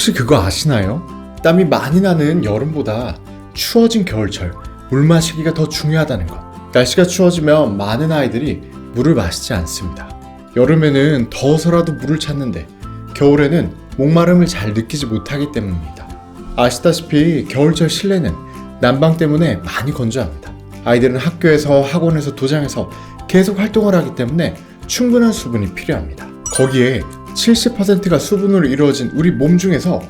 혹시 그거 아시나요? 땀이 많이 나는 여름보다 추워진 겨울철 물 마시기가 더 중요하다는 것. 날씨가 추워지면 많은 아이들이 물을 마시지 않습니다. 여름에는 더워서라도 물을 찾는데 겨울에는 목마름을 잘 느끼지 못하기 때문입니다. 아시다시피 겨울철 실내는 난방 때문에 많이 건조합니다. 아이들은 학교에서, 학원에서, 도장에서 계속 활동을 하기 때문에 충분한 수분이 필요합니다. 거기에 70%가 수분으로 이루어진 우리 몸 중에서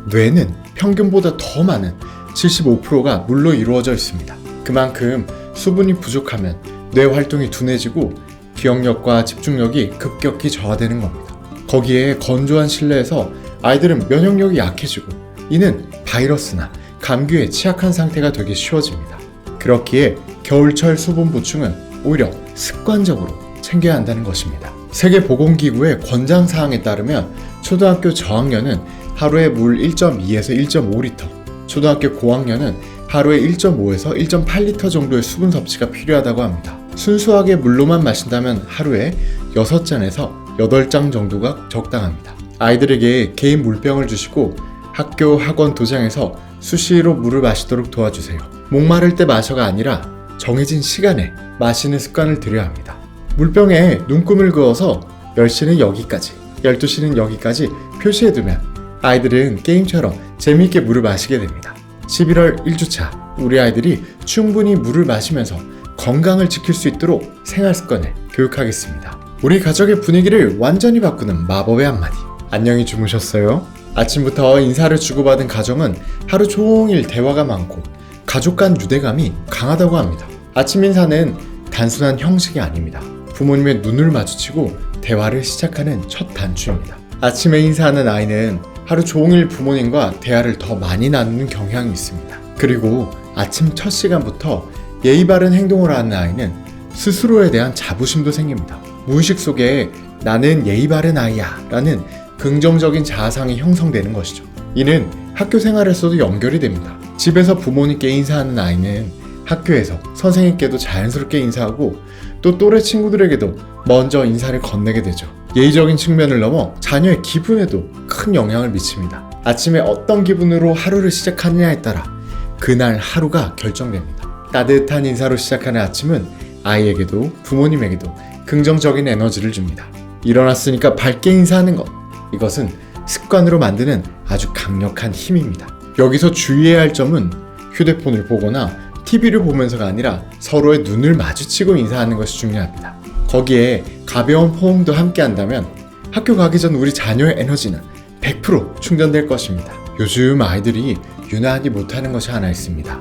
뇌는 평균보다 더 많은 75%가 물로 이루어져 있습니다. 그만큼 수분이 부족하면 뇌 활동이 둔해지고 기억력과 집중력이 급격히 저하되는 겁니다. 거기에 건조한 실내에서 아이들은 면역력이 약해지고 이는 바이러스나 감기에 취약한 상태가 되기 쉬워집니다. 그렇기에 겨울철 수분 보충은 오히려 습관적으로 챙겨야 한다는 것입니다. 세계보건기구의 권장사항에 따르면 초등학교 저학년은 하루에 물 1.2에서 1.5리터, 초등학교 고학년은 하루에 1.5에서 1.8리터 정도의 수분 섭취가 필요하다고 합니다. 순수하게 물로만 마신다면 하루에 6잔에서 8잔 정도가 적당합니다. 아이들에게 개인 물병을 주시고 학교, 학원, 도장에서 수시로 물을 마시도록 도와주세요. 목마를 때 마셔가 아니라 정해진 시간에 마시는 습관을 들여야 합니다. 물병에 눈금을 그어서 10시는 여기까지, 12시는 여기까지 표시해두면 아이들은 게임처럼 재미있게 물을 마시게 됩니다. 11월 1주차 우리 아이들이 충분히 물을 마시면서 건강을 지킬 수 있도록 생활 습관을 교육하겠습니다. 우리 가족의 분위기를 완전히 바꾸는 마법의 한마디. 안녕히 주무셨어요? 아침부터 인사를 주고받은 가정은 하루 종일 대화가 많고 가족 간 유대감이 강하다고 합니다. 아침 인사는 단순한 형식이 아닙니다. 부모님의 눈을 마주치고 대화를 시작하는 첫 단추입니다. 아침에 인사하는 아이는 하루 종일 부모님과 대화를 더 많이 나누는 경향이 있습니다. 그리고 아침 첫 시간부터 예의 바른 행동을 하는 아이는 스스로에 대한 자부심도 생깁니다. 무의식 속에 나는 예의 바른 아이야 라는 긍정적인 자아상이 형성되는 것이죠. 이는 학교 생활에서도 연결이 됩니다. 집에서 부모님께 인사하는 아이는 학교에서 선생님께도 자연스럽게 인사하고 또 또래 친구들에게도 먼저 인사를 건네게 되죠. 예의적인 측면을 넘어 자녀의 기분에도 큰 영향을 미칩니다. 아침에 어떤 기분으로 하루를 시작하느냐에 따라 그날 하루가 결정됩니다. 따뜻한 인사로 시작하는 아침은 아이에게도 부모님에게도 긍정적인 에너지를 줍니다. 일어났으니까 밝게 인사하는 것, 이것은 습관으로 만드는 아주 강력한 힘입니다. 여기서 주의해야 할 점은 휴대폰을 보거나 TV를 보면서가 아니라 서로의 눈을 마주치고 인사하는 것이 중요합니다. 거기에 가벼운 포옹도 함께 한다면 학교 가기 전 우리 자녀의 에너지는 100% 충전될 것입니다. 요즘 아이들이 유난히 못하는 것이 하나 있습니다.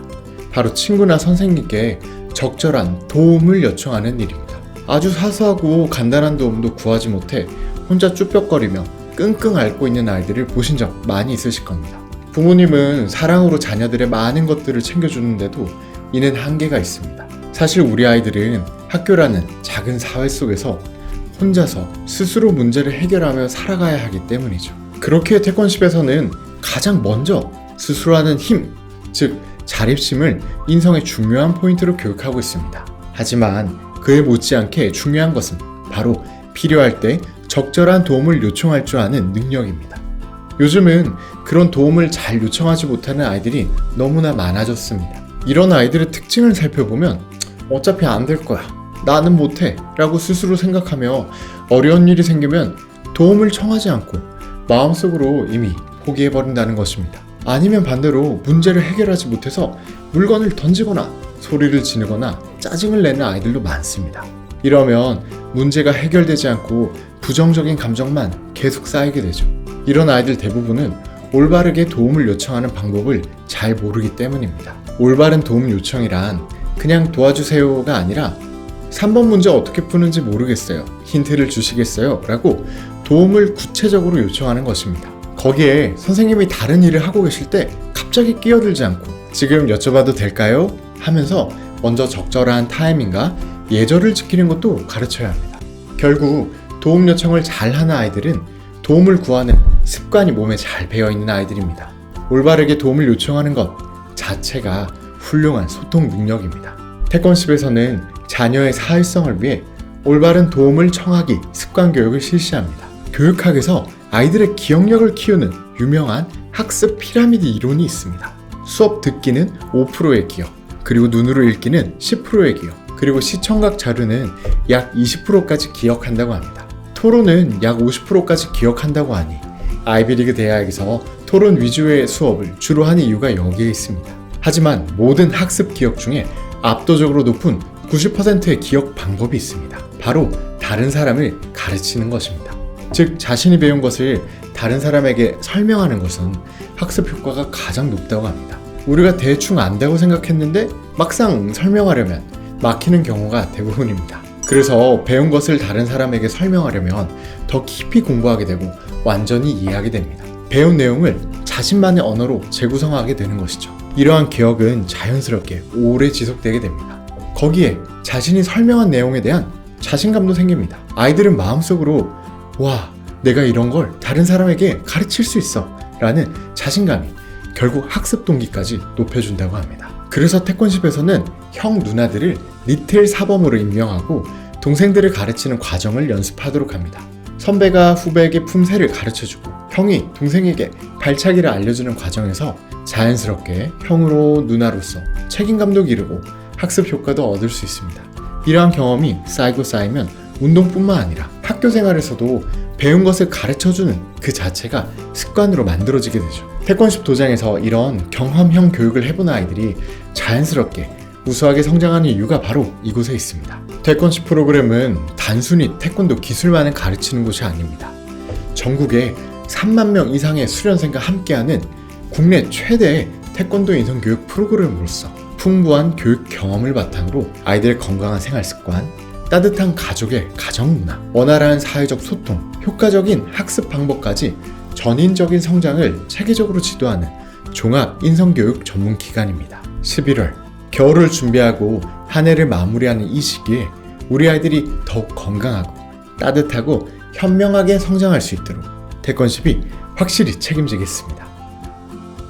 바로 친구나 선생님께 적절한 도움을 요청하는 일입니다. 아주 사소하고 간단한 도움도 구하지 못해 혼자 쭈뼛거리며 끙끙 앓고 있는 아이들을 보신 적 많이 있으실 겁니다. 부모님은 사랑으로 자녀들의 많은 것들을 챙겨주는데도 이는 한계가 있습니다. 사실 우리 아이들은 학교라는 작은 사회 속에서 혼자서 스스로 문제를 해결하며 살아가야 하기 때문이죠. 그렇기에 태권십에서는 가장 먼저 스스로 하는 힘, 즉 자립심을 인성의 중요한 포인트로 교육하고 있습니다. 하지만 그에 못지않게 중요한 것은 바로 필요할 때 적절한 도움을 요청할 줄 아는 능력입니다. 요즘은 그런 도움을 잘 요청하지 못하는 아이들이 너무나 많아졌습니다. 이런 아이들의 특징을 살펴보면 어차피 안 될 거야, 나는 못해 라고 스스로 생각하며 어려운 일이 생기면 도움을 청하지 않고 마음속으로 이미 포기해버린다는 것입니다. 아니면 반대로 문제를 해결하지 못해서 물건을 던지거나 소리를 지르거나 짜증을 내는 아이들도 많습니다. 이러면 문제가 해결되지 않고 부정적인 감정만 계속 쌓이게 되죠. 이런 아이들 대부분은 올바르게 도움을 요청하는 방법을 잘 모르기 때문입니다. 올바른 도움 요청이란 그냥 도와주세요가 아니라 3번 문제 어떻게 푸는지 모르겠어요, 힌트를 주시겠어요? 라고 도움을 구체적으로 요청하는 것입니다. 거기에 선생님이 다른 일을 하고 계실 때 갑자기 끼어들지 않고 지금 여쭤봐도 될까요? 하면서 먼저 적절한 타이밍과 예절을 지키는 것도 가르쳐야 합니다. 결국 도움 요청을 잘하는 아이들은 도움을 구하는 습관이 몸에 잘 배어있는 아이들입니다. 올바르게 도움을 요청하는 것 자체가 훌륭한 소통 능력입니다. 태권십에서는 자녀의 사회성을 위해 올바른 도움을 청하기 습관 교육을 실시합니다. 교육학에서 아이들의 기억력을 키우는 유명한 학습 피라미드 이론이 있습니다. 수업 듣기는 5%의 기억, 그리고 눈으로 읽기는 10%의 기억, 그리고 시청각 자료는 약 20%까지 기억한다고 합니다. 토론은 약 50%까지 기억한다고 하니 아이비리그 대학에서 토론 위주의 수업을 주로 하는 이유가 여기에 있습니다. 하지만 모든 학습 기억 중에 압도적으로 높은 90%의 기억 방법이 있습니다. 바로 다른 사람을 가르치는 것입니다. 즉, 자신이 배운 것을 다른 사람에게 설명하는 것은 학습 효과가 가장 높다고 합니다. 우리가 대충 안다고 생각했는데 막상 설명하려면 막히는 경우가 대부분입니다. 그래서 배운 것을 다른 사람에게 설명하려면 더 깊이 공부하게 되고 완전히 이해하게 됩니다. 배운 내용을 자신만의 언어로 재구성하게 되는 것이죠. 이러한 기억은 자연스럽게 오래 지속되게 됩니다. 거기에 자신이 설명한 내용에 대한 자신감도 생깁니다. 아이들은 마음속으로 와, 내가 이런 걸 다른 사람에게 가르칠 수 있어 라는 자신감이 결국 학습 동기까지 높여준다고 합니다. 그래서 태권십에서는 형 누나들을 리틀 사범으로 임명하고 동생들을 가르치는 과정을 연습하도록 합니다. 선배가 후배에게 품새를 가르쳐주고 형이 동생에게 발차기를 알려주는 과정에서 자연스럽게 형으로 누나로서 책임감도 기르고 학습 효과도 얻을 수 있습니다. 이러한 경험이 쌓이고 쌓이면 운동뿐만 아니라 학교 생활에서도 배운 것을 가르쳐주는 그 자체가 습관으로 만들어지게 되죠. 태권십 도장에서 이런 경험형 교육을 해본 아이들이 자연스럽게 우수하게 성장하는 이유가 바로 이곳에 있습니다. 태권십 프로그램은 단순히 태권도 기술만을 가르치는 곳이 아닙니다. 전국에 3만 명 이상의 수련생과 함께하는 국내 최대의 태권도 인성교육 프로그램으로서 풍부한 교육 경험을 바탕으로 아이들의 건강한 생활 습관, 따뜻한 가족의 가정 문화, 원활한 사회적 소통, 효과적인 학습 방법까지 전인적인 성장을 체계적으로 지도하는 종합 인성교육 전문 기관입니다. 11월, 겨울을 준비하고 한 해를 마무리하는 이 시기에 우리 아이들이 더욱 건강하고 따뜻하고 현명하게 성장할 수 있도록 태권십이 확실히 책임지겠습니다.